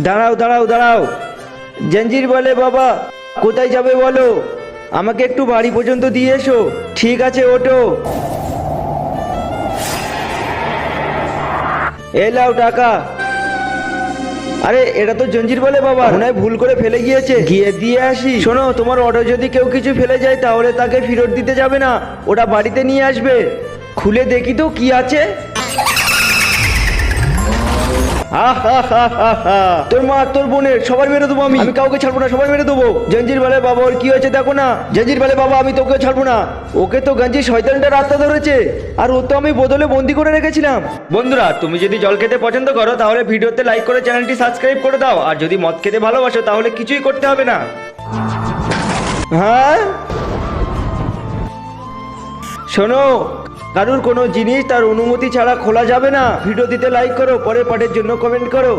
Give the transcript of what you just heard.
দাঁড়াও দাঁড়াও দাঁড়াও। জঞ্জির বলে বাবা, কোথায় যাবে বলো? আমাকে একটু বাড়ি পর্যন্ত দিয়ে এসো। ঠিক আছে, ওঠো। এই নাও টাকা। আরে এটা তো জঞ্জির বলে বাবা, মনে হয় ভুল করে ফেলে গিয়েছে, গিয়ে দিয়ে আসি। শোনো, তোমার অটো যদি কেউ কিছু ফেলে যায় তাহলে তাকে ফেরত দিতে যাবে না, ওটা বাড়িতে নিয়ে আসবে। খুলে দেখি তো কি আছে। তোর মা, তোর বোনের সবাই মেরে দেবো আমি কাউকে ছাড়বো না, সবাই মেরে দেবো। জঞ্জির বলে বাবা, ওর কি হয়েছে দেখো না। জঞ্জির বলে বাবা, আমি তোকে ছাড়বো না। ওকে তো গঞ্জি শয়তানটা রাস্তা ধরেছে, আর ও তো আমি বদলে বন্দি করে রেখেছিলাম। বন্ধুরা, তুমি যদি জল খেতে পছন্দ করো তাহলে ভিডিওতে লাইক করে চ্যানেলটি সাবস্ক্রাইব করে দাও, আর যদি মদ খেতে ভালোবাসো তাহলে কিছুই করতে হবে না। হ্যাঁ, শোনো, কারুর কোনো জিনিস তার অনুমতি ছাড়া খোলা যাবে না। ভিডিও দিতে লাইক করো, পরের পার্টের জন্য কমেন্ট করো।